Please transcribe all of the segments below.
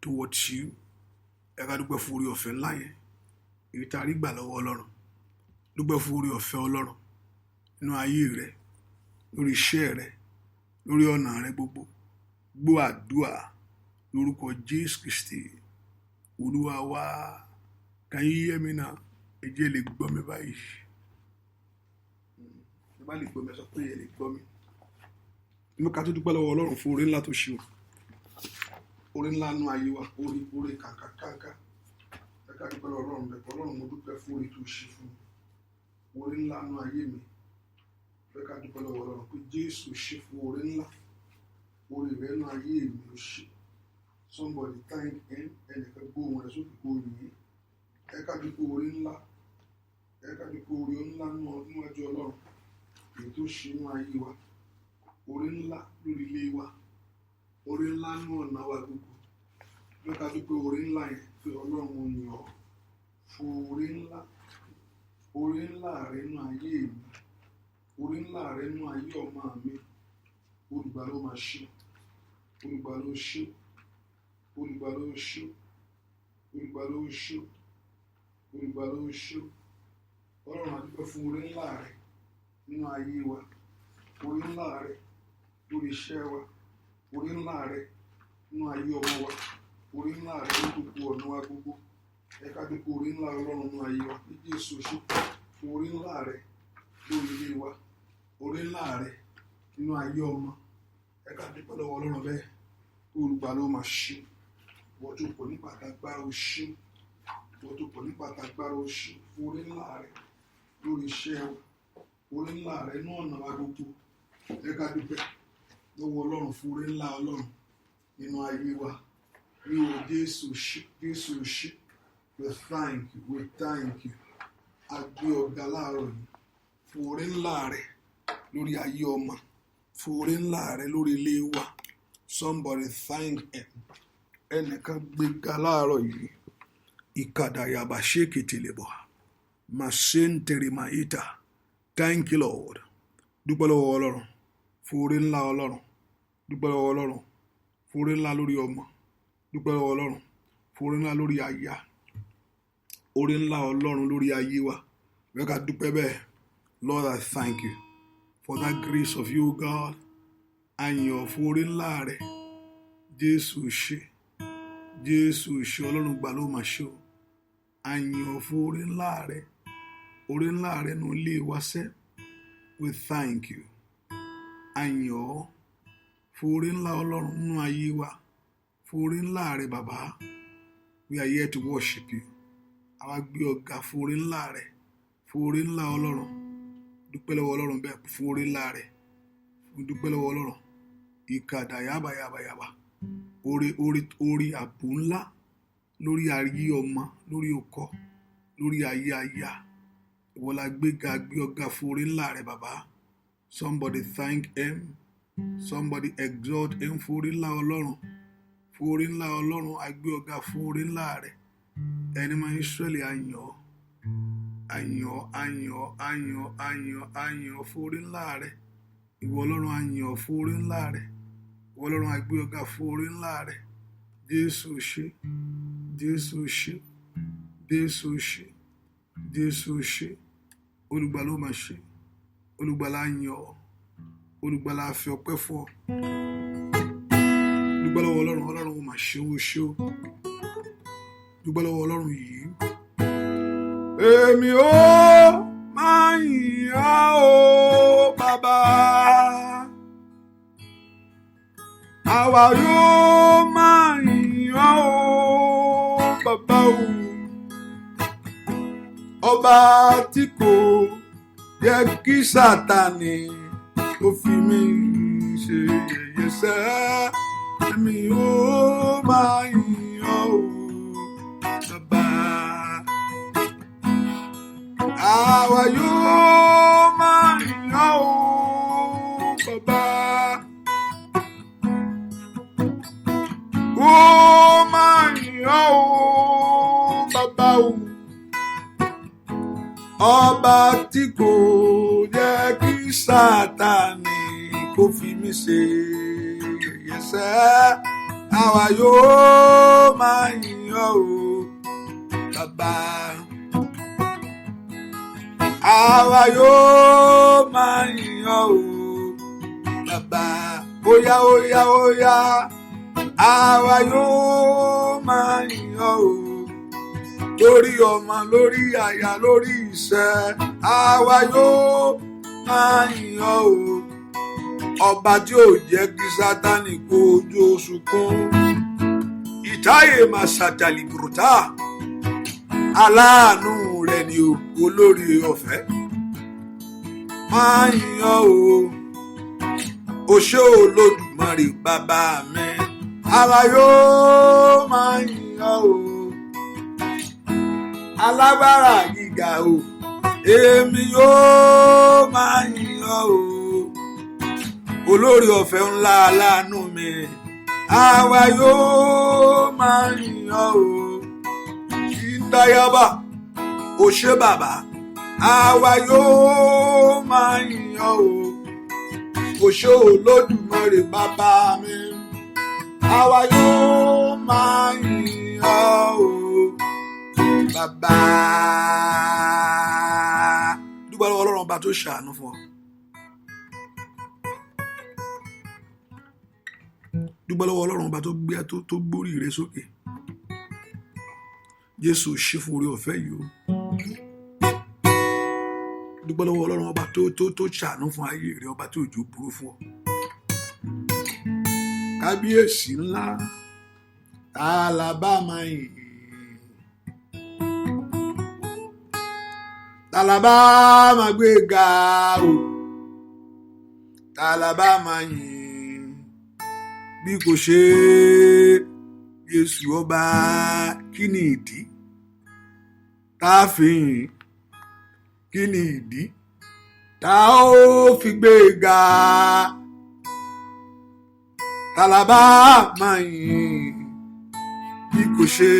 towards you. Ẹ ká dúpẹ́ fún orí ọ̀fẹ́ ńlá yẹn. Èyí tá a rí gbà lọ́wọ́ Ọlọ́run. Dúpẹ́ fún orí ọ̀fẹ́ Ọlọ́run nínú ayé rẹ, lórí iṣẹ́ rẹ, lórí ọ̀nà rẹ gbogbo. Gbọ́ àdúà lórúkọ Jésù Kristi. Olúwa wa. Can you hear me now? Ẹ jẹ́ lè gbọ́ mi báyìí. Ẹ bá lè gbọ́ mi, ẹ sọ pé ẹ lè gbọ́ mi. Inú ká tó dúpẹ́ lọ́wọ́ Ọlọ́run fún orí ńlá tó ṣe o. Orí ńlá nú ayé wa, orí kàkàkàkà. Ẹ ká dúpẹ́ lọ́wọ́ Ọlọ́run bẹ́ẹ̀. Ọlọ́run mo dúpẹ́ fún orí tó ṣe fún mi. Orí ńlá nú ayé mi. Ẹ ká dúpẹ́ lọ́wọ́ Ọlọ́run pé Jésù ṣe fún orí ńlá. Orí rẹ̀ nú ayé mi ó ṣe. Somebody thank him. Ẹnìkan gbóhùn rẹ̀ sókè kó yìn. Ẹ ká dúpẹ́ orí ńlá. Ẹ ká dúpẹ́ orí ńlá níwájú Ọlọ́run. Èyí tó ṣe nú ayé wa. Orí ńlá lórí ilé wa. Orí ńlá nú ọ̀nà wa gbogbo. Ẹ ká dúpẹ́ orí ńlá yẹn pé Ọlọ́run ó yàn ọ́ fún orí ńlá. Orí ńlá rẹ̀ nú ayé mi. Orí ńlá rẹ̀ nú ayé ọmọ mi. Olùgbà ló máa ṣe. Olùgbà ló ṣe. Olùgbà ló ṣe. Olùgbà ló ṣe. Olùgbà ló ṣe. Ọlọ́run a dúpẹ́ fún orí ńlá rẹ̀ nínú ayé wa. Orí ńlá rẹ̀ lórí iṣẹ́ wa. Orí ńlá rẹ̀ nínú ayé ọmọ wa. Orí ńlá rẹ̀ ní gbogbo ọ̀nà wa gbogbo. Ẹ ká dúpẹ́ orí ńlá Ọlọ́run nínú ayé wa. Bí Jésù ṣe fún orí ńlá rẹ̀ lórí ilé wa. Orí ńlá rẹ̀ nínú ayé ọmọ. Ẹ ká dúpẹ́ lọ́wọ́ Ọlọ́run bẹ́ẹ̀. Olùgbà ló máa ṣe. Wọ́n tó pọ̀ ní pàtàgbára oṣù. Wọ́n tó pọ̀ ní pàtàgbára oṣù fún orí ńlá rẹ̀ lórí iṣẹ́ wa. Orí ńlá rẹ̀ ní ọ̀nà wa gbogbo. Ẹ ká dúpẹ́ lọ́wọ́ Ọlọ́run fún orí ńlá Ọlọ́run nínú ayé wa. Ní o Jésù ṣe. We thank you. A gbé ọ̀gá láàárọ̀ yìí fún orí ńlá rẹ̀ lórí ayé ọmọ. Fún orí ńlá rẹ̀ lórí ilé wa. Somebody thank him. Ẹnìkan gbéga láàárọ̀ yìí. Ìkàdàyàbà ṣékìtìlẹ̀bọ̀. Màṣẹ́ntẹ̀rì màíta. Thank you, Lord. Dúpẹ́ lọ́wọ́ Ọlọ́run fún orí ńlá Ọlọ́run. Dúpẹ́ lọ́wọ́ Ọlọ́run fún orí ńlá lórí ọmọ. Dúpẹ́ lọ́wọ́ Ọlọ́run fún orí ńlá lórí aya. Orí ńlá Ọlọ́run lórí ayé wa. Ẹ ká dúpẹ́ bẹ́ẹ̀. Lord, I thank you for that grace of you, God. Àyàn fún orí ńlá rẹ̀. Jésù ṣe. Ọlọ́run gbà ló máa ṣe o. Àyàn fún orí ńlá rẹ̀. Orí ńlá rẹ̀ nù lé wa sẹ́. We thank you. Àyàn fún orí ńlá Ọlọ́run nínú ayé wa. Fún orí ńlá rẹ̀ bàbá. We are here to worship you. Àwa gbé ọ̀gá fún orí ńlá rẹ̀. Fún orí ńlá Ọlọ́run. Dúpẹ́ lọ́wọ́ Ọlọ́run bẹ́ẹ̀ fún orí ńlá rẹ̀. Dúpẹ́ lọ́wọ́ Ọlọ́run. Ìkàdà yàbàyàbà. Orí àbò ńlá lórí ayé ọmọ, lórí ọkọ, lórí ayé aya. Ìwọ la gbé ọ̀gá fún orí ńlá rẹ̀ bàbá. Somebody thank him. Somebody exalt him fún orí ńlá Ọlọ́run. Fún orí ńlá Ọlọ́run a gbé ọ̀gá fún orí ńlá rẹ̀. Ẹni máa ń Ísírẹ́lì àyàn fún orí ńlá rẹ̀. Ìwọ Ọlọ́run àyàn fún orí ńlá rẹ̀. Ìwọ Ọlọ́run a gbé ọ̀gá fún orí ńlá rẹ̀. Jésù ṣe. Olùgbà ló máa ṣe. Olùgbà la yàn ọ́. Olùgbà la fi ọpẹ́ fún ọ. Dúpẹ́ lọ́wọ́ Ọlọ́run ó máa ṣe o. Dúpẹ́ lọ́wọ́ Ọlọ́run yìí. Èmi ó máa yìn ọ́ o bàbá. Àwa yóò máa yìn ọ́ o bàbá o. Ọba tí kò jẹ́ kí Sátánì tó fi mí ṣe yẹ̀yẹ́ sẹ́. Èmi ó máa yìn ọ́ o bàbá. Àwa yóò máa yìn ọ́ o bàbá. Ó máa yìn ọ́ o bàbá o. Ọba tí kò jẹ́ kí Sátánì kó fi mí ṣe yẹ̀yẹ́ sẹ́. Àwa yóò máa àwa yóò máa yìn ọ́ o bàbá. Óyá óyá óyá àwa yóò máa yìn ọ́ o lórí ọmọ lórí aya lórí iṣẹ́ àwa yóò máa yìn ọ́ o ọba tí ò jẹ́ kí Sátánì kó ojú sunkún ìtáyè máa ṣàtàlì bùrùtà aláàánú rẹ̀ ni o olórí ọ̀fẹ́ máa yìn ọ́ o ṣé Olódùmarè bàbá mi àwa yóò máa yìn ọ́ o alágbára gíga o èmi yóò máa yìn ọ́ o olórí ọ̀fẹ́ ńlá aláàánú mi àwa yóò máa yìn ọ́ o ìdáyàbá o ṣé bàbá àwa yóò máa yìn ọ́ o ṣé Olódùmarè bàbá mi àwa yóò máa yìn ọ́ o bàbá. Dúpẹ́ lọ́wọ́ Ọlọ́run ọba tó ṣàánú fún ọ. Dúpẹ́ lọ́wọ́ Ọlọ́run ọba tó gbé tó gbórí rẹ sókè. Jésù ṣí fún oore ọ̀fẹ́ yìí o. Dúpẹ́ lọ́wọ́ Ọlọ́run ọba tó ṣàánú fún ayé rẹ ọba tí òjò burú fún ọ. Kábíyèsí ńlá Alabama yìí. Alabama gbé ga o. Alabama yìí. Bí kò ṣe Jésù ọba kí ni ìdí tá a fi yìn kí ni ìdí tá ó fi gbé ga Alabama yìí bí kò ṣe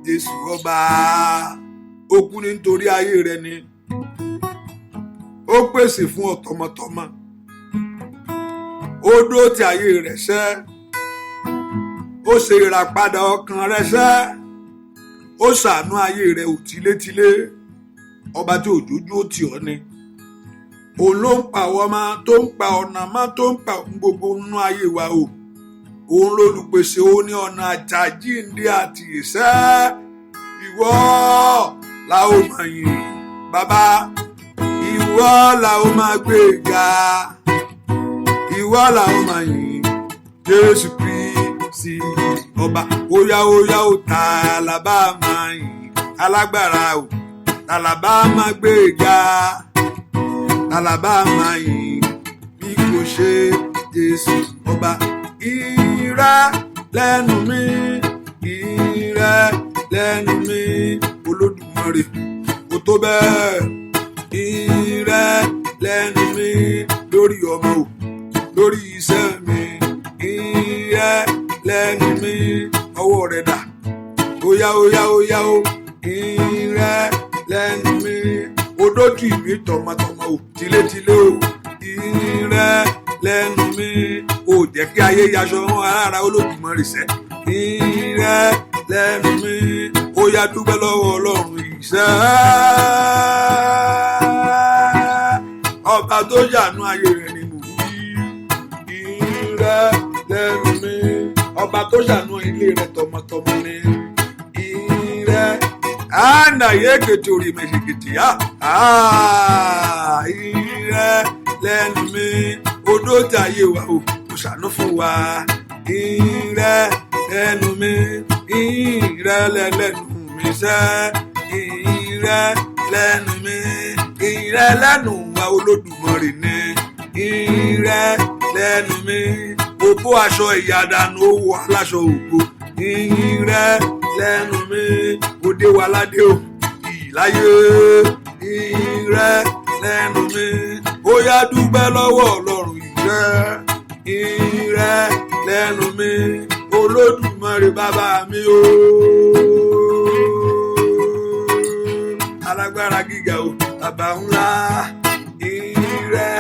Jésù ọba ó kú nítorí ayé rẹ ni ó pèsè fún ọ tọmọtọmọ ó dúró ti ayé rẹ sẹ́ ó ṣe ìràpadà ọkàn rẹ sẹ́ ó ṣàánú ayé rẹ ò tilétilé ọba tí òjòjú ó tì ọ́ ni òun ló ń pa àwọn ọmọ tó ń pa ọ̀nà mọ́ tó ń pa gbogbo nínú ayé wa o òun lólùpèsè ó ní ọ̀nà àjàjíǹde àti ìṣẹ́ ìwọ la ó máa yìn bàbá ìwọ la ó máa gbé ga ìwọ la ó máa yìn Jésù Kristi ọba óyá óyá ó Alabama yìn alágbára o Alabama gbé ga Alabama yìn bí kò ṣe Jésù ọba ìrẹ́ lẹ́nu mi ìrẹ́ lẹ́nu mi Olódùmarè kò tó bẹ́ẹ̀ ìrẹ́ lẹ́nu mi lórí ọmọ o lórí iṣẹ́ mi ìrẹ́ lẹ́nu mi ọwọ́ rẹ̀ dà óyá óyá óyá ó ìrẹ́ lẹ́nu mi odójú ìwé tọmọtọmọ o tilétilé o ìrẹ́ lẹ́nu mi ò jẹ́ kí ayé yaṣọ wọn ara Olódùmarè sẹ́ ìrẹ́ lẹ́nu mi ó yá dúpẹ́ lọ́wọ́ Ọlọ́run ìṣẹ́ ọba tó yànú ayé rẹ̀ ni mò ń wí ìrẹ́ lẹ́nu mi ọba tó yànú ilé rẹ̀ tọmọtọmọ ni ìrẹ́ ànàyé kètò rí mẹ́sìkìtì ìrẹ́ lẹ́nu mi odó tàyé wa o kò ṣàánú fún wa ìrẹ́ lẹ́nu mi ìrẹ́ lẹ́nu mi sẹ́ ìrẹ́ lẹ́nu mi ìrẹ́ lẹ́nu wa Olódùmarè ni ìrẹ́ lẹ́nu mi òbó aṣọ ìyàdànù owó aláṣọ ògo ìrẹ́ lẹ́nu mi òde wa ládé o ìláyé ìrẹ́ lẹ́nu mi ó yá dúpẹ́ lọ́wọ́ Ọlọ́run ìrẹ́ lẹ́nu mi Olódùmarè bàbá mi o alágbára gíga o bàbá ńlá ìrẹ́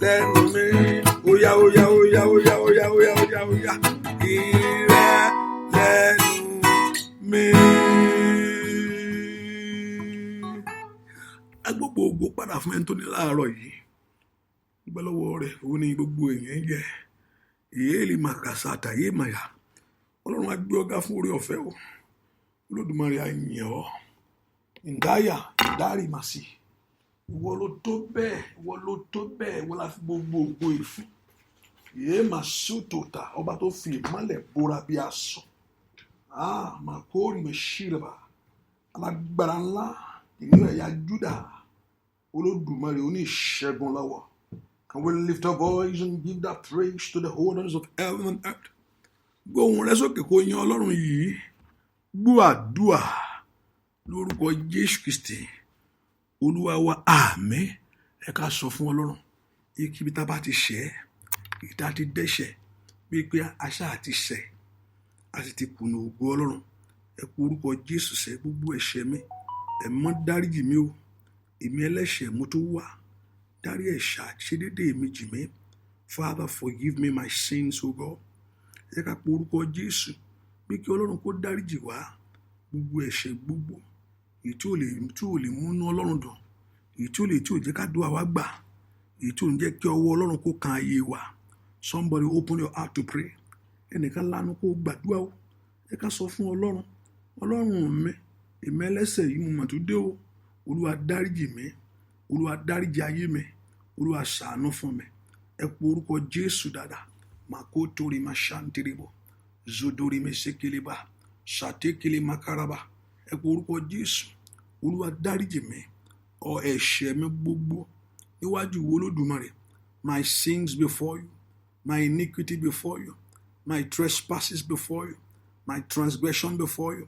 lẹ́nu mi óyá óyá óyá óyá óyá óyá óyá óyá ìrẹ́ lẹ́nu mi. ọ̀pọ̀ ògo padà fún ẹni tó ní láàárọ̀ yìí. Dúpẹ́ lọ́wọ́ rẹ̀, òun ni gbogbo èèyàn jẹ́. Èyí lè máa kàṣà àtàyè màyà. Ọlọ́run á gbé ọ̀gá fún oore ọ̀fẹ́ o. Olódùmarè á yìn ọ́. Ìdáyà ìdárì màsì. Ìwọ ló tó bẹ́ẹ̀, ìwọ ló tó bẹ́ẹ̀, ìwọ la fi gbogbo ògo ìfún. Èé mà sótòtà, ọba tó fi ìmọ́lẹ̀ bóra bí aṣọ. Màkórì mi ṣírẹ̀bà. Alágbára ńlá, ìlú ẹ̀yà Júdà. Olódùmarè oní ìṣẹ́gun lọ́wọ́. Can we lift our voice and give that praise to the owners of heaven and earth? Gbóhùn rẹ sókè kó yan Ọlọ́run yìí. Gbọ́ àdúà lórúkọ Jésù Kristi. Olúwa wa, àmín. Ẹ ká sọ fún Ọlọ́run. Ikibi tá bá ti ṣẹ̀, ìta ti dẹ́ṣẹ̀, bí pé aṣá àti ṣẹ̀, a sì ti kùnà ògo Ọlọ́run. Ẹ kú orúkọ Jésù sẹ́ gbogbo ẹ̀ṣẹ̀ mi. Ẹ mọ́ dáríjì mi o. Èmi ẹlẹ́ṣẹ̀ mo tó wá. Dárí ẹ̀ṣẹ̀ àṣedédé mi jì mí. Father, forgive me my sins, O God. Ẹ ká pe orúkọ Jésù pé kí Ọlọ́run kó dáríjì wá gbogbo ẹ̀ṣẹ̀ gbogbo. Èyí tí ò lè múnú Ọlọ́run dùn. Èyí tí ò jẹ́ ká dúà wá gbà. Èyí tí ò ń jẹ́ kí ọwọ́ Ọlọ́run kó kan ayé wa. Somebody open your heart to pray. Ẹnìkan lánàá kó gbàdúrà o. Ẹ ká sọ fún Ọlọ́run. Ọlọ́run mi, èmi ẹlẹ́ṣẹ̀ yìí mo mà tó dé o. Olúwa dáríjì mi. Olúwa dáríjì ayé mi. Olúwa ṣàánú fún mi. Ẹ pe orúkọ Jésù dáadáa. Makotori mashantirebo. Zodori mesekeleba. Shatekele makaraba. Ẹ pe orúkọ Jésù. Olúwa dáríjì mi. Ẹ̀ṣẹ̀ mi gbogbo níwájú ìwọ Olódùmarè. My sins before you. My iniquity before you. My trespasses before you. My transgression before you.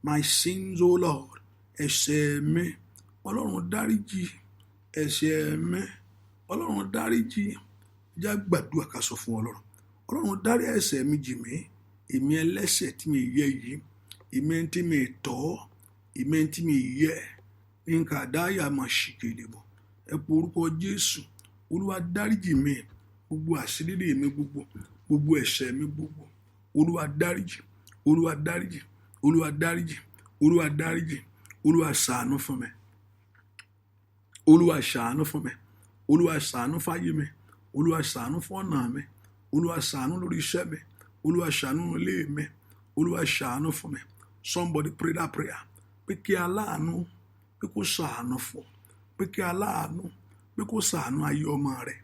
My sins, O Lord. Ẹ̀ṣẹ̀ mi. Ọlọ́run dáríjì. Ẹ̀ṣẹ̀ mi. Ọlọ́run dáríjì. Já gbàdúrà ká sọ fún Ọlọ́run. Ọlọ́run dárí ẹ̀ṣẹ̀ mi jì mí. Èmi ẹlẹ́ṣẹ̀ tí mi yẹ yìí. Èmi tí mi tọ́. Èmi tí mi yẹ. Nǹkan àdáyà máa ṣìkèlè bọ̀. Ẹ pe orúkọ Jésù. Olúwa dáríjì mi. Gbogbo àṣírí mi gbogbo. Gbogbo ẹ̀ṣẹ̀ mi gbogbo. Olúwa dáríjì. Olúwa dáríjì. Olúwa dáríjì. Olúwa dáríjì. Olúwa ṣàánú fún mi. Olúwa ṣàánú fún mi. Olúwa ṣàánú fáyé mi. Olúwa ṣàánú fún ọ̀nà mi. Olúwa ṣàánú lórí iṣẹ́ mi. Olúwa ṣàánú ilé mi. Olúwa ṣàánú fún mi. Somebody pray that prayer. Pé kí aláàánú, pé kó ṣàánú fún. Pé kí aláàánú, pé kó ṣàánú ayé ọmọ rẹ̀.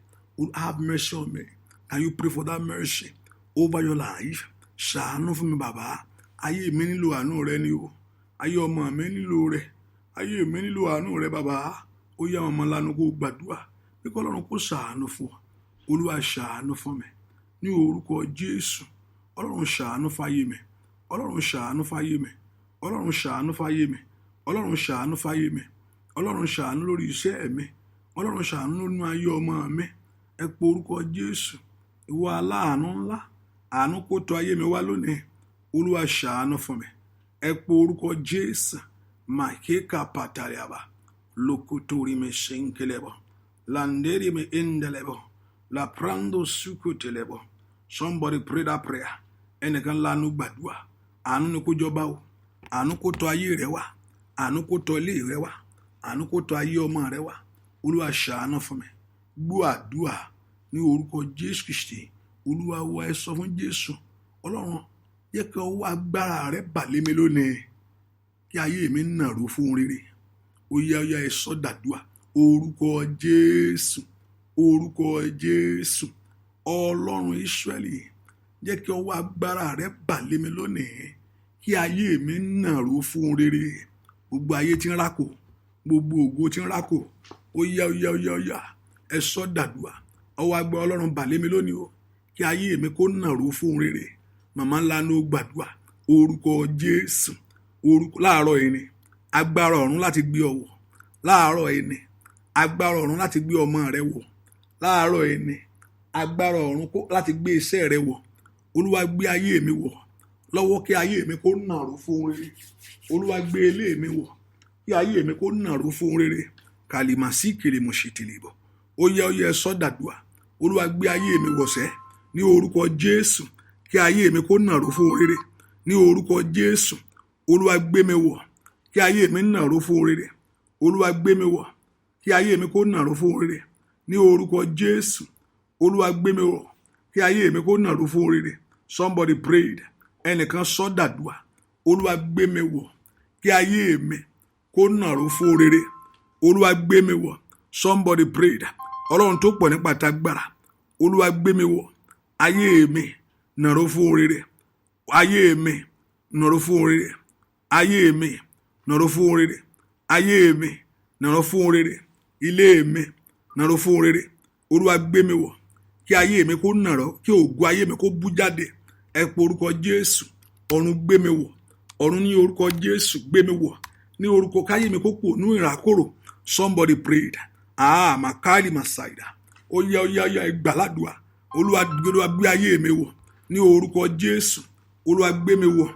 Have mercy on me. Can you pray for that mercy over your life? Ṣàánú fún mi bàbá. Ayé mi nílò àánú rẹ ni o. Ayé ọmọ mi nílò rẹ. Ayé mi nílò àánú rẹ bàbá. Ó yá ọmọ lánàá kó gbàdúrà. Pé kí Ọlọ́run kó ṣàánú fún ọ. Olúwa ṣàánú fún mi. Ní orúkọ Jésù. Ọlọ́run ṣàánú fáyé mi. Ọlọ́run ṣàánú fáyé mi. Ọlọ́run ṣàánú fáyé mi. Ọlọ́run ṣàánú fáyé mi. Ọlọ́run ṣàánú lórí iṣẹ́ mi. Ọlọ́run ṣàánú nínú ayé ọmọ mi. Ẹ pe orúkọ Jésù. Ìwọ aláàánú ńlá. Àánú kó tọ̀ ayé mi wá lónìí. Olúwa ṣàánú fún mi. Ẹ pe orúkọ Jésù. Màkíkà pàtàlẹ́bà. Lokotori me ṣenkelebo. Landeri me indelebo. La prando sukutelebo. Somebody pray that prayer. Ẹnìkan lánú gbàdúrà. Àánú ni kó jọba o. Àánú kó tọ̀ ayé rẹ wá. Àánú kó tọ̀ ilé rẹ wá. Àánú kó tọ̀ ayé ọmọ rẹ wá. Olúwa ṣàánú fún mi. Gbọ́ àdúà ní orúkọ Jésù Kristi. Olúwa wa, ẹ sọ fún Jésù. Ọlọ́run jẹ́ kí ọwọ́ agbára rẹ bà lé mi lónìí. Kí ayé mi nàró fún rere. Ó yá ẹ sọ dàdúà. Orúkọ Jésù. Orúkọ Jésù. Ọlọ́run Ísírẹ́lì. Jẹ́ kí ọwọ́ agbára rẹ bà lé mi lónìí. Kí ayé mi nàró fún rere. Gbogbo ayé tí ń rákò. Gbogbo ògo tí ń rákò. Ó yá. Ẹ sọ dàdúà. Ọwọ́ agbára Ọlọ́run bà lé mi lónìí o. Kí ayé mi kó nàró fún rere. Màmá ńlá ló gbàdúà. Orúkọ Jésù. Láàárọ̀ yìí ni agbára ọ̀run láti gbé ọ wọ̀. Láàárọ̀ yìí ni agbára ọ̀run láti gbé ọmọ rẹ wọ̀. Láàárọ̀ yìí ni agbára ọ̀run láti gbé iṣẹ́ rẹ wọ̀. Olúwa gbé ayé mi wọ̀. Lọ́wọ́ kí ayé mi kó nàró fún rere. Olúwa gbé ilé mi wọ̀. Kí ayé mi kó nàró fún rere. Kàlìmàsí kèrè mo ṣe tèlè bọ̀. Ó yá ẹ sọ dàdúà. Olúwa gbé ayé mi wọ̀ sẹ́. Ní orúkọ Jésù. Kí ayé mi kó nàró fún rere. Ní orúkọ Jésù. Olúwa gbé mi wọ̀. Kí ayé mi nàró fún rere. Olúwa gbé mi wọ̀. Kí kí ayé mi kó nàró fún rere ní orúkọ Jésù. Olúwa gbé mi wọ̀ kí ayé mi kó nàró fún rere. Somebody prayed. Ẹnìkan sọ dàdúà. Olúwa gbé mi wọ̀ kí ayé mi kó nàró fún rere. Olúwa gbé mi wọ̀. Somebody prayed. Ọlọ́run tó pọ̀ nípa tagbára. Olúwa gbé mi wọ̀. Ayé mi nàró fún rere. Ayé mi nàró fún rere. Ayé mi nàró fún rere. Ayé mi nàró fún rere. Ilé mi nàró fún rere. Olúwa gbé mi wọ̀ kí ayé mi kó nàró, kí ògo ayé mi kó bú jáde. Ẹ pe orúkọ Jésù. Ọ̀run gbé mi wọ̀. Ọ̀run ní orúkọ Jésù gbé mi wọ̀. Ní orúkọ káyé mi kó pò nú ìràkòrò. Somebody prayed. Makali Masaida. Ó yá ìgbàládùá. Olúwa gbé ayé mi wọ̀. Ní orúkọ Jésù. Olúwa gbé mi wọ̀.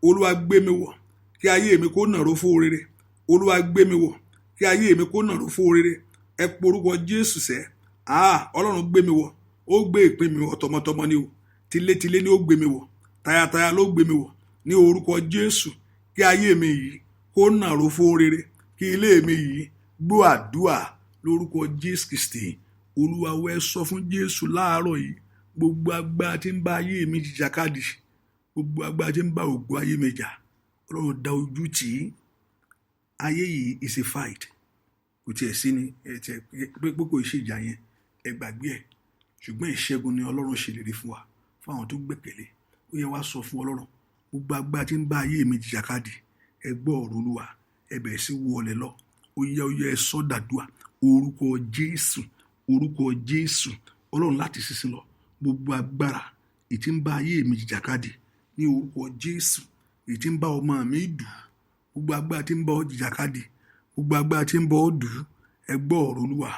Olúwa gbé mi wọ̀ kí ayé mi kó nàró fún rere. Olúwa gbé mi wọ̀ kí ayé mi kó nàró fún rere. Ẹ pe orúkọ Jésù sẹ́. Ọlọ́run gbé mi wọ̀. Ó gbé ìpín mi wọ̀ tọmọtọmọ ni o. Tilétilé ni ó gbé mi wọ̀. Tayátayá ló gbé mi wọ̀. Ní orúkọ Jésù kí ayé mi yìí kó nàró fún rere. Kí ilé mi yìí gbọ́ àdúà lórúkọ Jésù Kristi. Olúwa wẹ́ sọ fún Jésù láàárọ̀ yìí. Gbogbo agbára tí ń bá ayé mi jìjàkadì. Gbogbo agbára tí ń bá ògo ayé mi jà. Ọlọ́run dá ojú tì í. Ayé yìí is a fight. Kò tiẹ̀ sí ni pé kò ṣe ìjà yẹn. Ẹ gbàgbé ẹ̀. Ṣùgbọ́n ìṣẹ́gun ni Ọlọ́run ṣèlérí fún wa. Fún àwọn tó gbẹ́kẹ̀lé. Ó yẹ wá sọ fún Ọlọ́run. Gbogbo agbára tí ń bá ayé mi jìjàkadì. Ẹ gbọ́ ọ̀rọ̀ Olúwa. Ẹ bẹ̀rẹ̀ sí wọlé lọ. Ó yẹ ẹ sọ dàdúà. Orúkọ Jésù. Orúkọ Jésù. Ọlọ́run láti sísìn lọ. Gbogbo agbára tí ń bá ayé mi jìjàkadì. Ní orúkọ Jésù. Tí ń bá ọmọ mi dù. Gbogbo agbára tí ń bá ọ jìjàkadì. Gbogbo agbára tí ń bá ọ dù. Ẹ gbọ́ ọ̀rọ̀ Olúwa.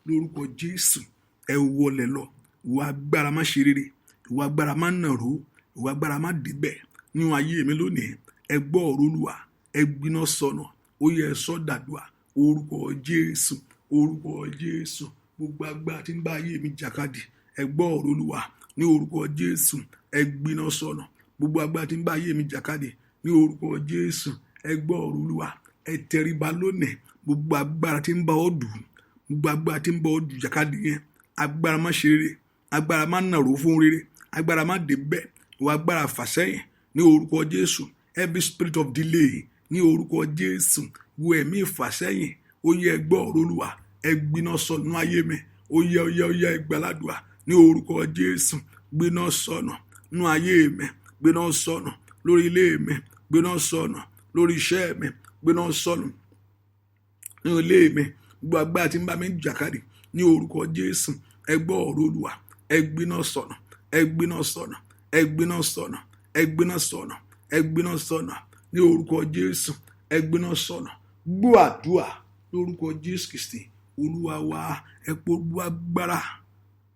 Lórúkọ Jésù. Ẹ wọlé lọ. Ìwọ agbára má ṣe rere. Ìwọ agbára má nàró. Ìwọ agbára má débẹ̀. Nínú ayé mi lónìí. Ẹ gbọ́ ọ̀rọ̀ Olúwa. Ẹ gbiná sọnà. Ó yẹ ẹ sọ dàdúà. Orúkọ Jésù. Orúkọ Jésù. Gbogbo agbára tí ń bá ayé mi jàkadì. Ẹ gbọ́ ọ̀rọ̀ Olúwa. Ní orúkọ Jésù. Ẹ gbiná sọnà. Gbogbo agbára tí ń bá ayé mi jàkadì. Ní orúkọ Jésù. Ẹ gbọ́ ọ̀rọ̀ Olúwa. Ẹ tẹríba lónìí. Gbogbo agbára tí ń bá ọ dù. Gbogbo agbára tí ń bá ọ dù jàkadì yẹn. Agbára má ṣe rere. Agbára má nàró fún rere. Agbára má débẹ̀. Ìwọ agbára fàsẹ́yìn. Ní orúkọ Jésù. Every spirit of delay. Ní orúkọ Jésù. Wo ẹ̀mí ìfàsẹ́yìn. Ó yẹ ẹ gbọ́ ọ̀rọ̀ Olúwa. Ẹ gbiná sọnù ayé mi. Ó yẹ ìgbàládùá. Ní orúkọ Jésù. Gbiná sọnù nínú ayé mi. Gbiná sọnù lórí ilé mi. Gbiná sọnù lórí iṣẹ́ mi. Gbiná sọnù ní ilé mi. Gbogbo agbára tí ń bá mi jàkadì. Ní orúkọ Jésù. Ẹ gbọ́ ọ̀rọ̀ Olúwa. Ẹ gbiná sọnù. Ẹ gbiná sọnù. Ẹ gbiná sọnù. Ẹ gbiná sọnù. Ẹ gbiná sọnù. Ní orúkọ Jésù. Ẹ gbiná sọnù. Gbọ́ àdúà lórúkọ Jésù Kristi. Olúwa wa. Ẹ pọ̀ gbogbo agbára.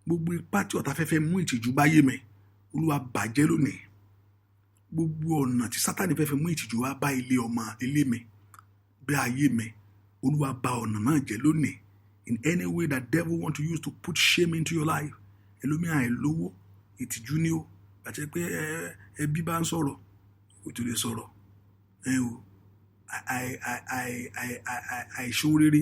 Gbogbo ipá tí ọ̀tá fẹ́ mú ìtìjú báyé mi. Olúwa bàjẹ́ lónìí. Gbogbo ọ̀nà tí Sátánì fẹ́ mú ìtìjú wá bá ilé mi. Bí ayé mi. Olúwa bà ọ̀nà náà jẹ́ lónìí. In any way that devil want to use to put shame into your life. Ẹlòmíràn àìlówó. Ìtìjú ni ó. Àti pé ẹbí bá ń sọ̀rọ̀. Ó tún lè sọ̀rọ̀. Àìṣòrere.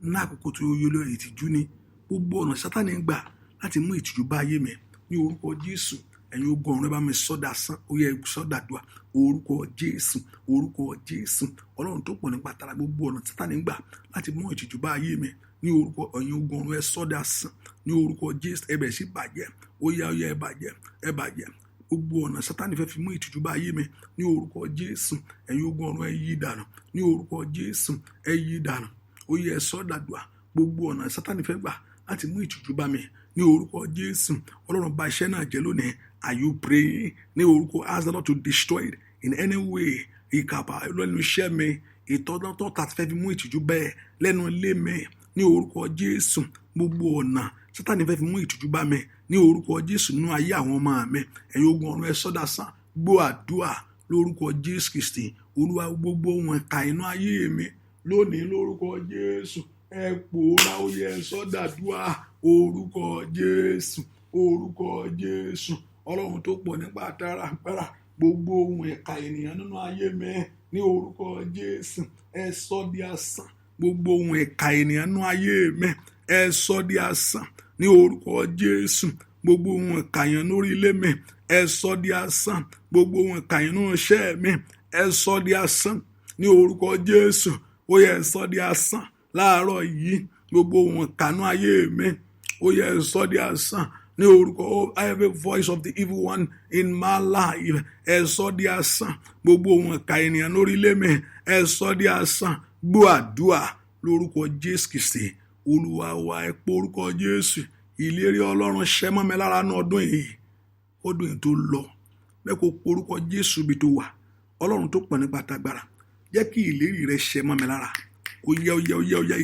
Ní àkókò tó yọ lọ ìtìjú ni. Gbogbo ọ̀nà Sátánì ń gbà láti mú ìtìjú bá ayé mi. Ní orúkọ Jésù. Ẹ̀yin ogun ọ̀run ẹ bá mi sọ́dà sán. Ó yẹ sọ́dà dùà. Orúkọ Jésù. Orúkọ Jésù. Ọlọ́run tó pọ̀ nípa tara gbogbo ọ̀nà Sátánì ń gbà láti mú ìtìjú bá ayé mi. Ní orúkọ ẹ̀yin ogun ọ̀run ẹ sọ́dà sán. Ní orúkọ Jésù. Ẹ bẹ̀rẹ̀ sí bàjẹ́. Ó yẹ ẹ bàjẹ́. Ẹ bàjẹ́. Gbogbo ọ̀nà Sátánì fẹ́ fi mú ìtìjú bá ayé mi. Ní orúkọ Jésù. Ẹ̀yin ogun ọ̀run ẹ yí dànù. Ní orúkọ Jésù. Ẹ yí dànù. Ó yẹ sọ́dà dùà. Gbogbo ọ̀nà Sátánì fẹ́ gbà láti mú ìtìjú bá mi. Ní orúkọ Jésù. Ọlọ́run bà iṣẹ́ náà jẹ́ lónìí. Are you praying? Ní orúkọ, ask the Lord to destroy it in any way. Ìkàpà lẹ́nu iṣẹ́ mi. Ìtọ́jọ́tọ́ tàbí fẹ́ fi mú ìtìjú bẹ́ẹ̀ lẹ́nu ilé mi. Ní orúkọ Jésù. Gbogbo ọ̀nà Sátánì fẹ́ fi mú ìtìjú bá mi. Ní orúkọ Jésù nínú ayé àwọn ọmọ mi. Ẹ̀yin ogun ọ̀run ẹ sọ́dà sán. Gbọ́ àdúà lórúkọ Jésù Kristi. Olúwa gbogbo ohun ẹ̀ka inú ayé mi. Lónìí lórúkọ Jésù. Ẹ pòórá ó yẹ sọ́dà dùà. Orúkọ Jésù. Orúkọ Jésù. Ọlọ́run tó pọ̀ nípa tara agbára. Gbogbo ohun ẹ̀ka ènìyàn nínú ayé mi. Ní orúkọ Jésù. Ẹ sọ di asán. gbogbo ohun ẹ̀ka ènìyàn nú ayé mi ẹ sọ di asán ní orúkọ Jésù. Gbogbo ohun ẹ̀ka yẹn lórí ilé mi ẹ sọ di asán. Gbogbo ohun ẹ̀ka yẹn nínú iṣẹ́ mi ẹ sọ di asán ní orúkọ Jésù. Ó yẹ ẹ sọ di asán láàárọ̀ yìí. Gbogbo ohun ẹ̀ka nú ayé mi ó yẹ ẹ sọ di asán ní orúkọ. Every voice of the evil one in my life ẹ sọ di asán. Gbogbo ohun ẹ̀ka ènìyàn lórí ilé mi ẹ sọ di asán. Gbọ́ àdúrà lórúkọ Jésù Kristi Olúwa wa. Ẹ pé orúkọ Jésù. Ìlérí Ọlọ́run ṣẹ mọ́ mi lára ní ọdún yìí. Ọdún yìí tó lọ bẹ́ẹ̀ kó porúkọ Jésù bí tó wà. Ọlọ́run tó pọ̀ nípa tagbára jẹ́ kí ìlérí rẹ ṣẹ mọ́ mi lára. Ó yá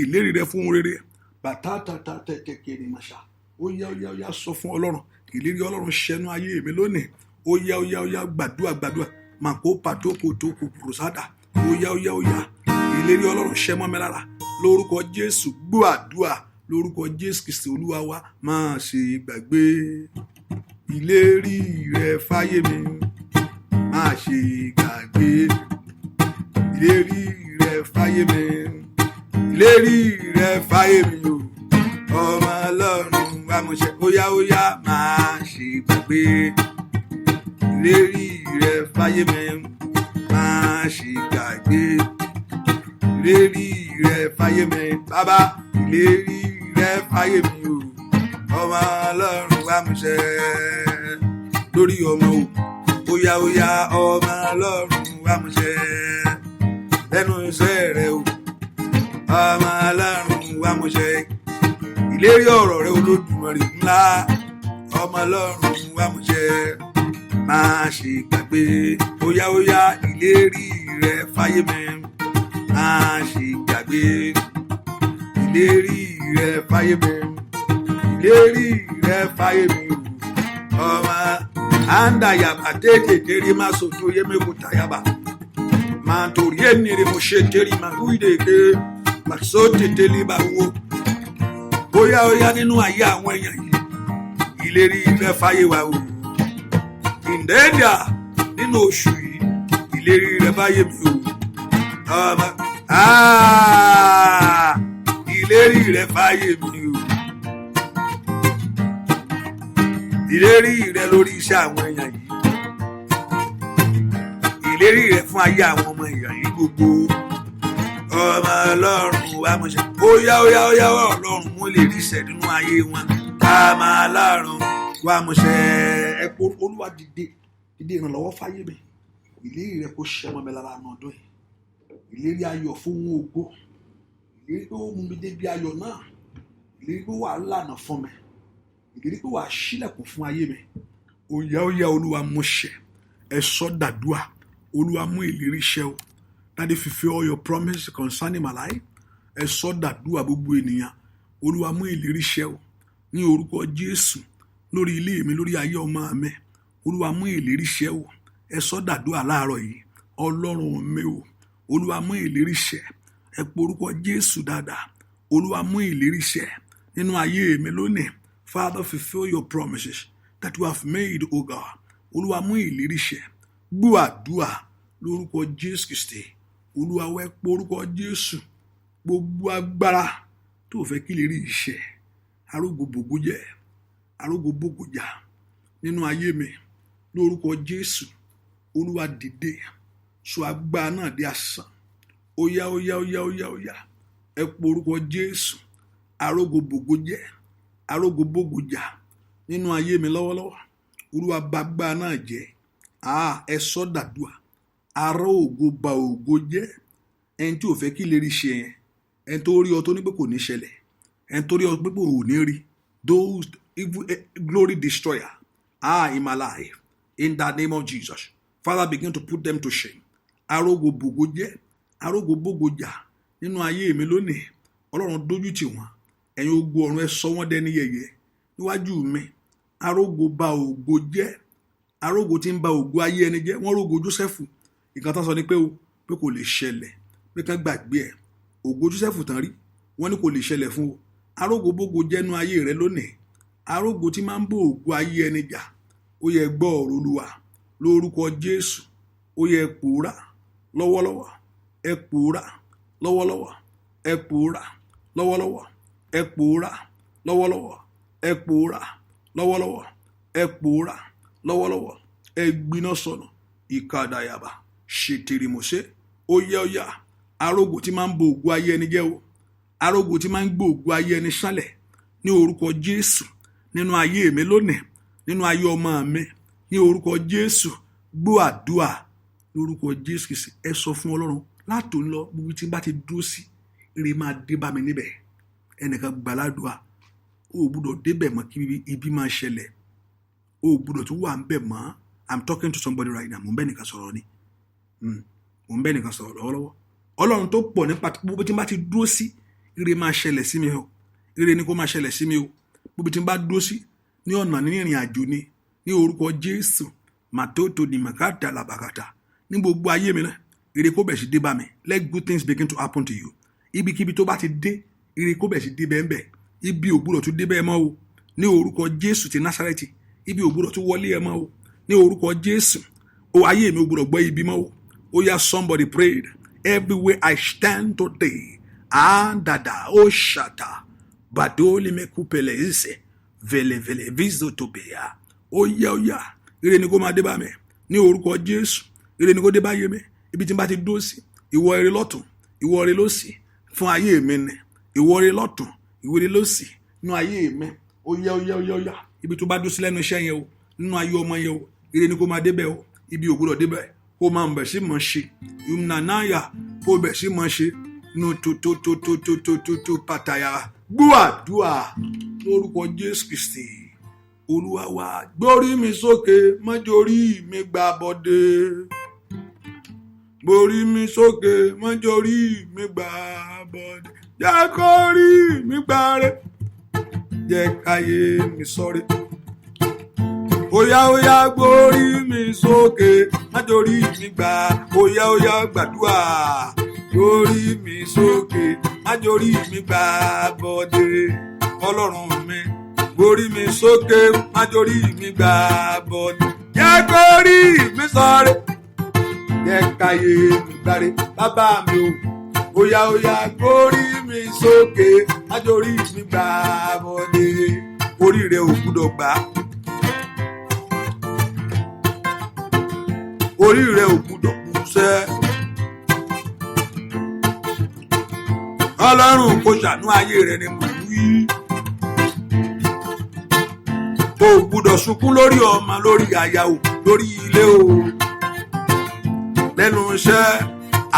ìlérí rẹ fún rere. Bàtàtàtà tẹ̀kẹ̀kẹ̀rì màṣà. Ó yá sọ fún Ọlọ́run. Ìlérí Ọlọ́run ṣẹnu ayé mi lónìí. Ó yá gbàdúrà. Màkó pàtó kò tó kò pùrùsádà. Ó yá. Ìlérí Ọlọ́run ṣẹ mọ́ mi lára. Lórúkọ Jésù gbọ́ àdúrà. Lórúkọ Jésù Kristi Olúwa wa. Má ṣe gbàgbé ìlérí rẹ fáyé mi. Má ṣe gbàgbé ìlérí rẹ fáyé mi. Ìlérí rẹ fáyé mi o. Ọmọ Ọlọ́run wa mo ṣe. Ó yá má ṣe gbàgbé ìlérí rẹ fáyé mi. Má ṣe gbàgbé ìlérí rẹ fáyé mi. Bàbá ìlérí rẹ fáyé mi o. Ọmọ Ọlọ́run wa mo ṣe. Lórí ọmọ o. Ó yá ọmọ Ọlọ́run wa mo ṣe. Lẹ́nu iṣẹ́ rẹ o. Ọmọ Ọlọ́run wa mo ṣe. Ìlérí ọ̀rọ̀ rẹ Olódùmarè ńlá. Ọmọ Ọlọ́run wa mo ṣe. Má ṣe gbàgbé. Ó yá ìlérí rẹ fáyé mi. Má ṣe gbàgbé ìlérí rẹ fáyé mi. Ìlérí rẹ fáyé mi o. Ọmọ anda yaba tètè tèrè má soto yé mi kò tayaba. Màá torí ẹnìrè mo ṣe tèrè má wí dèké. Màá so tètè lè bá wo. Ó yá nínú ayé àwọn èèyàn yìí. Ìlérí rẹ fáyé wa o. Ìndẹ́ẹ̀dà nínú oṣù yìí. Ìlérí rẹ fáyé mi o. Ọmọ ìlérí rẹ fáyé mi o. Ìlérí rẹ lórí iṣẹ́ àwọn èèyàn yìí. Ìlérí rẹ fún ayé àwọn ọmọ èèyàn yìí gbogbo. Ọmọ Ọlọ́run wa mo ṣe. Ó yá Ọlọ́run mo lè rí iṣẹ́ nínú ayé wọn. Ọmọ Ọlọ́run wa mo ṣe. Ẹ pé Olúwa dìde ìrànlọ́wọ́ fáyé mi. Ìlérí rẹ kó ṣẹ mọ́ mi lára ọdún yìí. Ìlérí ayọ̀ fún ohun ògo. Ìlérí pé ó mú mi débi ayọ̀ náà. Ìlérí pé wà á lànà fún mi. Ìlérí pé wà á ṣílẹ̀kùn fún ayé mi. Ó yá Olúwa mú ṣẹ. Ẹ sọ dàdúà. Olúwa mú ìlérí ṣẹ o. Daddy fulfill all your promises concerning my life. Ẹ sọ dàdúà gbogbo ènìyàn. Olúwa mú ìlérí ṣẹ o. Ní orúkọ Jésù lórí ilé mi lórí ayé ọmọ mi. Olúwa mú ìlérí ṣẹ o. Ẹ sọ dàdúà láàárọ̀ yìí. Ọlọ́run mi o. Olúwa mú ìlérí ṣẹ. Ẹ pe orúkọ Jésù dáadáa. Olúwa mú ìlérí ṣẹ nínú ayé mi lónìí. Father, fulfill your promises that you have made, O God. Olúwa mú ìlérí ṣẹ. Gbọ́ àdúà lórúkọ Jésù Kristi. Olúwa wá pe orúkọ Jésù. Gbogbo agbára tó fẹ́ kí ìlérí ṣẹ. Arógo bògo jẹ́. Arógo bògo jà nínú ayé mi lórúkọ Jésù. Olúwa dìde. Sọ agbára náà di asán. Ó yá. Ẹ pe orúkọ Jésù. Arógo bògo jẹ́. Arógo bògo jà nínú ayé mi lọ́wọ́lọ́wọ́. Olúwa bà agbára náà jẹ́. Ẹ sọ dàdúà. Ará ògo bà ògo jẹ́. Ẹni tí ò fẹ́ kí ìlérí ṣẹ yẹn. Ẹni tó rí ọ tó ní pé kò ní ṣẹlẹ̀. Ẹni tó rí ọ pé kò ní rí. Those evil glory destroyer. In my life. In the name of Jesus. Father, begin to put them to shame. Arógo bògo jẹ́. Arógo bògo jà nínú ayé mi lónìí. Ọlọ́run dójú tì wọ́n. Ẹ̀yin ogun ọ̀run ẹ sọ wọ́n dẹni yẹ̀yẹ́ níwájú mi. Arógo bà ògo jẹ́. Arógo tí ń bà ògo ayé ẹni jẹ́. Wọ́n rógo Jósẹ́fù. Ìkan tán sọ ni pé kò lè ṣẹlẹ̀. Pé kán gbàgbé ẹ̀. Ògo Jósẹ́fù tán rí. Wọ́n ní kò lè ṣẹlẹ̀ fún o. Arógo bògo jẹ́ nínú ayé rẹ lónìí. Arógo tí máa ń bò ògo ayé ẹni jà. Ó yẹ gbọ́ ọ̀rọ̀ Olúwa lórúkọ Jésù. Ó yẹ pòórá lọ́wọ́lọ́wọ́. Ẹ pòórá lọ́wọ́lọ́wọ́. ẹ pòórá lọ́wọ́lọ́wọ́, ẹ pòórá lọ́wọ́lọ́wọ́, ẹ pòórá lọ́wọ́lọ́wọ́, ẹ pòórá lọ́wọ́lọ́wọ́, ẹ gbiná sọnù ìkàdàyàbá ṣètìrìmọ̀ṣẹ́ ó yá arógò tí máa ń bo ògo ayé ẹni jẹ́ o, arógò tí máa ń gbé ògo ayé ẹni sálẹ̀ ní orúkọ Jésù nínú ayé mi lónìí, nínú ayé ọmọ mi ní orúkọ Jésù. Gbọ́ àdúà lórúkọ Jésù Kristi. Ẹ sọ fún Ọlọ́run láti ń lọ gbogbo tí n bá ti dúró sí ire máa dé bá mi níbẹ̀. Ẹnìkan gbàládùá ó gbọ́dọ̀ débẹ̀ mọ́ kí ibi máa ṣẹlẹ̀, ó gbọ́dọ̀ tún wà ń bẹ̀ mọ́. I'm talking to somebody right now. Mo ń bẹ́ nìkan sọ̀rọ̀ ni, mo ń bẹ́ nìkan sọ̀rọ̀ lọ́wọ́lọ́wọ́. Ọlọ́run tó pọ̀ nípa gbogbo tí n bá ti dúró sí ire máa ṣẹlẹ̀ sí mi o, ire ni kó máa ṣẹlẹ̀ sí mi o. Gbogbo tí n bá dúró sí ní ọ̀nà ní ìrìn àjò ni ní orúkọ Jésù màtótó ni màkàtà làbàkàtà ní gbogbo ayé mi náà ire kó bẹ̀ sí dé bá mi. Let good things begin to happen to you. Ibikíbi tó bá ti dé ire kó bẹ̀ sí dé bẹ́ẹ̀ bẹ́ẹ̀. Ibi ò gbọ́dọ̀ tún dé bẹ́ẹ̀ mọ́ o ní orúkọ Jésù ti Násárẹ́tì. Ibi ò gbọ́dọ̀ tún wọlé ẹ mọ́ o ní orúkọ Jésù. O ayé mi ò gbọ́dọ̀ gbọ́ ibi mọ́ o. Oh yeah, somebody prayed. Everywhere I stand today, dada o shata badoli me kupele ise vele vizo tobea. Oh yeah, ire ni kó máa dé bá mi ní orúkọ Jésù. Ire ni kó dé bá ayé mi. Ibi tí n bá ti dúró sí, ìwọ ire lọ́tùn, ìwọ ire lósì fún ayé mi ni. Ìwọ ire lọ́tùn, ìwọ ire lósì nínú ayé mi. Ó yá. Ibi tó bá dúró sí lẹ́nu iṣẹ́ yẹn o, nínú ayé ọmọ yẹn o, ire ni kó máa débẹ̀ o. Ibi ò gbọ́dọ̀ débẹ̀. Kó máa bẹ̀ sí mọ̀ ṣe. Ìmùnànáyà kó bẹ̀ sí mọ̀ ṣe. No tó pàtàyà. Gbọ́ àdúà lórúkọ Jésù Kristi. Olúwa wa, gbórí mi sókè, má jorí mi gbà bọ́dé. Gbórí mi sókè, má jorí mi gbà bọ́dé. Jẹ́ kó rí mi gbà rẹ̀, jẹ́ káyé mi sọ́rẹ́. Óyá gbórí mi sókè, má jorí mi gbà. Óyá gbàdúà. Gbórí mi sókè, má jorí mi gbà bọ́dé. Ọlọ́run mi, gbórí mi sókè, má jorí mi gbà bọ́dé. Jẹ́ kó rí mi sọ́rẹ́, jẹ́ káyé mi gbáre. Bàbá mi o, óyá gbórí mi sókè, má jorí mi gbà bọ́dé. Orí rẹ̀ ò gbọ́dọ̀ gbà. Orí rẹ̀ ò gbọ́dọ̀ kú sẹ́. Ọlọ́run kò ṣàánú ayé rẹ̀ ni mo wí. O gbọ́dọ̀ sunkún lórí ọmọ, lórí aya o, lórí ilé o. Lẹ́nu iṣẹ́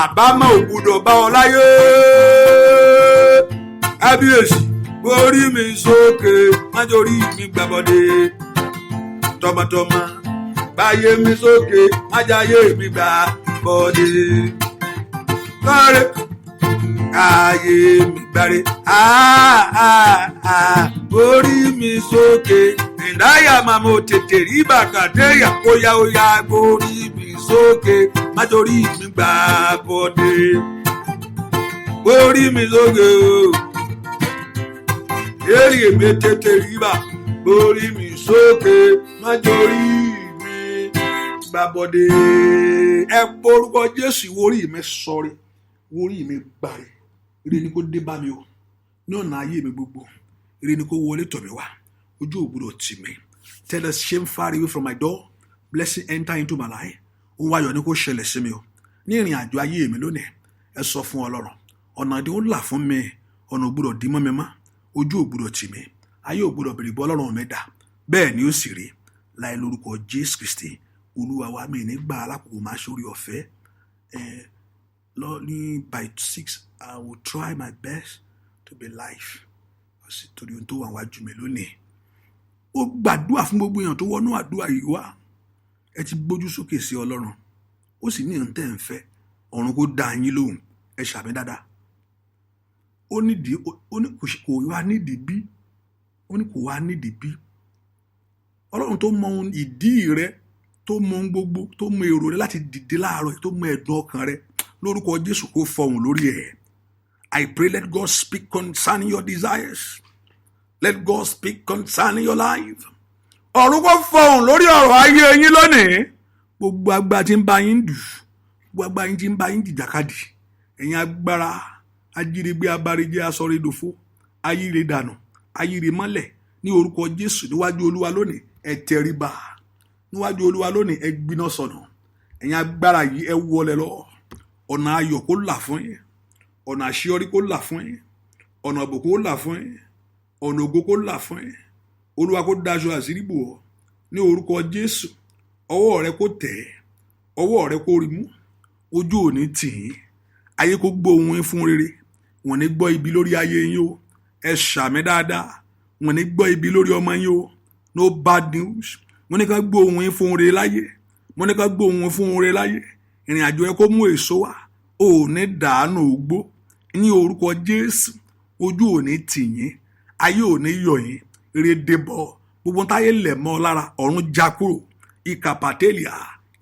àbámọ̀ ò gbọ́dọ̀ bá ọ láyé. Kábíyèsí, gbórí mi sókè, má jorí mi gbàbọ̀dé. Tọmọtọmọ, báyé mi sókè, má jayé mi gbàbọ̀dé. Lọ́rẹ́ ayé mi gbáre. Gbórí mi sókè, ìdáyà máa mo tètè rí bàkàdéyà. Óyá gbórí mi sókè, má jorí mi gbàbọ̀dé. Gbórí mi sókè o, èrè mi tètè rí bà. Gbórí mi sókè, má jorí mi gbàbọ̀dé. Ẹ porúkọ Jésù, ìwórí mi sọ̀rẹ́, ìwórí mi gbàre. Ire ni kó dé bá mi o ní ọ̀nà ayé mi gbogbo. Ire ni kó wọlé tọ̀ mí wá. Ojú ò gbọ́dọ̀ tì mí. Tell the shame far away from my door. Blessing enter into my life. Ohun ayọ̀ ni kó ṣẹlẹ̀ sí mi o ní ìrìn àjò ayé mi lónìí. Ẹ sọ fún Ọlọ́run, ọ̀nà ìdí ó là fún mi. Ọ̀nà ò gbọ́dọ̀ dí mọ́ mi mọ́. Ojú ò gbọ́dọ̀ tì mí. Ayé ò gbọ́dọ̀ bèrè bọ́ Ọlọ́run mi dà. Bẹ́ẹ̀ ni ó sì rí láì lórúkọ Jésù Kristi. Olúwa wa, mi nígbà alákòókò máa ṣorí ọ̀fẹ́. By 6, I will try my best to be live. Torí ohun tó wà wájú mi lónìí. Ó gbàdúrà fún gbogbo èèyàn tó wọnú àdúrà yìí wá. Ẹ ti gbójú sókè sí Ọlọ́run. Ó sì ní ìrántẹ́ ń fẹ́. Ọ̀run kó dá yín lóhùn. Ẹ ṣàmì dáadáa. Ó ní kò wá nídìí bí. Ó ní kò wá nídìí bí. Ọlọ́run tó mọ ìdí rẹ, tó mọ gbogbo, tó mọ èrò rẹ láti dìde láàárọ̀, tó mọ ẹ̀dùn ọkàn rẹ. Lórúkọ Jésù kó fọhùn lórí ẹ̀. I pray, let God speak concerning your desires. Let God speak concerning your life. Ọ̀run kó fọhùn lórí ọ̀rọ̀ ayé yín lónìí. Gbogbo agbára tí ń bá yín dù, gbogbo agbára tí ń bá yín jìjàkadì, ẹ̀yin agbára ajínigbé abárijẹ́ asọ̀rẹ́dòfo ayíre dànù ayíre mọ́lẹ̀ ní orúkọ Jésù níwájú Olúwa lónìí ẹ tẹríba níwájú Olúwa lónìí ẹ gbiná sọnù ẹ̀yin agbára yìí ẹ wọlé lọ ọ̀nà ayọ̀ kó là fún yín ọ̀nà àṣeyọrí kó là fún yín ọ̀nà àbùkù kó là fún yín ọ̀nà ògo kó là fún yín Olúwa kó daṣọ àṣírí bò ọ́ ní orúkọ Jésù ọwọ́ rẹ kó tẹ̀ ọwọ́ rẹ kó rí mú ojú ò ní tì yín ayé kó gbọ́ ohùn yín fún rere wọ́n ní gbọ́ ibi lórí ayé yín o ẹ ṣàmì dáadáa wọ́n ní gbọ́ ibi lórí ọmọ yín o no bad news wọ́n ní ká gbọ́ ohùn yín fún rere láyé wọ́n ní ká gbọ́ ohùn fún rere láyé ìrìn àjò ẹ kó mú èso wá ò ní dàánù ògbó ní orúkọ Jésù ojú ò ní tì yín ayé ò ní yọ̀ yín eré débọ̀ gbogbo táyé lẹ̀ mọ́ lára ọ̀run já kúrò ìkà pàtẹ́lìà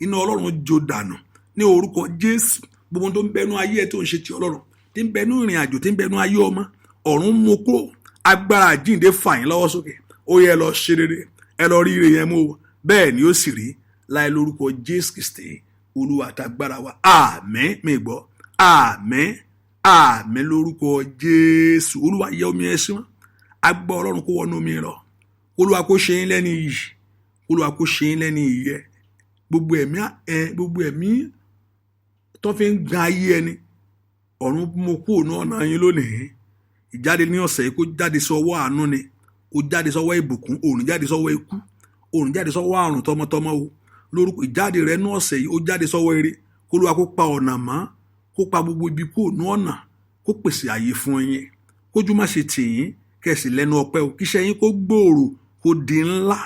iná Ọlọ́run jó dànù ní orúkọ Jésù gbogbo tó ń bẹnu ayé ẹ tó ń ṣe ti Ọlọ́run tí ń bẹnu ìrìn àjò tí ń bẹnu ayé ọmọ ọ̀run mú kúrò agbára àjíǹde fà yín lọ́wọ́ sókè ó yẹ lọ ṣe rere ẹ lọ rí ire yẹn mú o bẹ́ẹ̀ ni ó sì rí láì lórúkọ Jésù Kristi Olúwa àtàgbára wa àmín mi gbọ́ àmín àmín lórúkọ Jésù Olúwa yẹ omi ẹ sí wọn agbọ́ Ọlọ́run kó wọnú omi lọ Olúwa kó ṣe yín lẹ́ni yìí Olúwa kó ṣe yín lẹ́ni ìyẹ́ gbogbo ẹ̀mí tó fi ń gan ayé ẹni ọ̀run mú kúrò ní ọ̀nà yín lónìí ìjáde ní ọ̀sẹ̀ yìí kó jáde sọ́wọ́ àánú ni kó jáde sọ́wọ́ ìbùkún òòrùn jáde sọ́wọ́ ikú òòrùn jáde sọ́wọ́ àrùn tọmọtọmọ o lórúkọ ìjáde rẹ ní ọ̀sẹ̀ yìí ó jáde sọ́wọ́ eré kó Olúwa kó pa ọ̀nà mọ́ kó pa gbogbo ibi kúrò ní ọ̀nà kó pèsè àyè fún yín kójú má ṣe tì yín kẹsì lẹ́nu ọpẹ́ o kíṣẹ́ yín kó gbòòrò kó di ńlá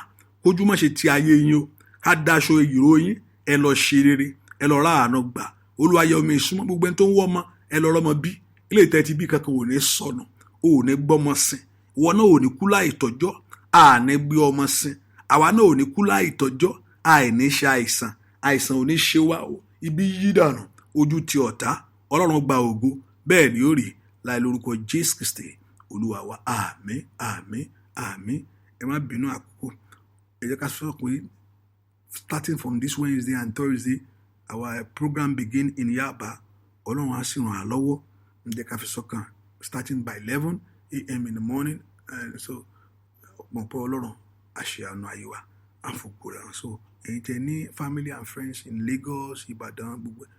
kójú má ṣe ti ayé yín o ká daṣọ ìró yín ẹ lọ ṣe rere ẹ lọ ra àánú gbà Olúwa yẹ omi ìsúnmọ́ gbogbo ẹni tó ń wọ́ ọmọ ẹ lọ rọ́mọ bí ilé ìtẹ́tí bí kankan ò ní sọnù ò ní gbọ́mọ sìn ìwọ náà ò ní kú láì tọ́jọ́ àní gbé ọmọ sìn àwa náà ò ní kú láì tọ́jọ́ àìní ṣe àìsàn ò ní ṣe wá o ibi yí dànù ojú ti ọ̀tá Ọlọ́run gba ògo bẹ́ẹ̀ ni ó rí láì lórúkọ Jésù Kristi Olúwa wa àmín àmín àmín ẹ má bínú àkókò ẹ jẹ́ ká sọ pé starting from this Wednesday and Thursday our program begin in Yaba Ọlọ́run á sì ràn á lọ́wọ́ ẹ jẹ́ ká fi sọ́kàn starting by 11 a.m. in the morning and so mọ̀ pé Ọlọ́run á ṣe àánú ayé wa àfòkù rẹ̀ so èyí tẹ ní family and friends in Lagos Ìbàdàn gbogbo ẹ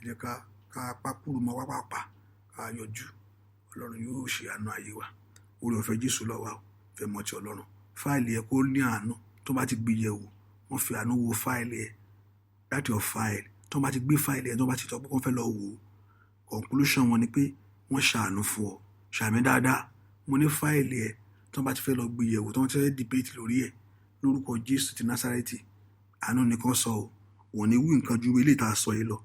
jẹ́ ká pákúrú mọ́ wápàpà ká yọjú Ọlọ́run yóò ṣe àánú ayé wa orí ọ̀fẹ́ Jésù lọ́wọ́ fẹ́ mọ́ ti Ọlọ́run fáìlì ẹ kó ní àánú tó bá ti gbé yẹ̀ wò wọ́n fi àánú wo fáìlì ẹ that your file tó bá ti gbé fáìlì ẹ tó bá ti tọ́ pé wọ́n fẹ́ lọ wò conclusion wọn ni pé wọ́n ṣàánú fún ọ ṣàmì dáadáa mo ní fáìlì ẹ tó bá ti fẹ́ lọ gbé yẹ̀ wò tó wọ́n ti fẹ́ debate lórí ẹ lórúkọ Jésù ti Násárẹ́tì àánú nìkan sọ ọ wọ́n ní wí nǹkan ju ilé ìta sọ yìí lọ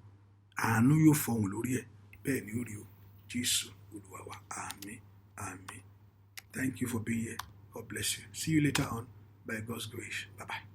àánú yóò fọhùn lórí ẹ bẹ́ẹ̀ ni ó rí o Jésù Olúwa wa àmín àmín. Thank you for being here. God bless you. See you later on by God's grace. Bye-bye.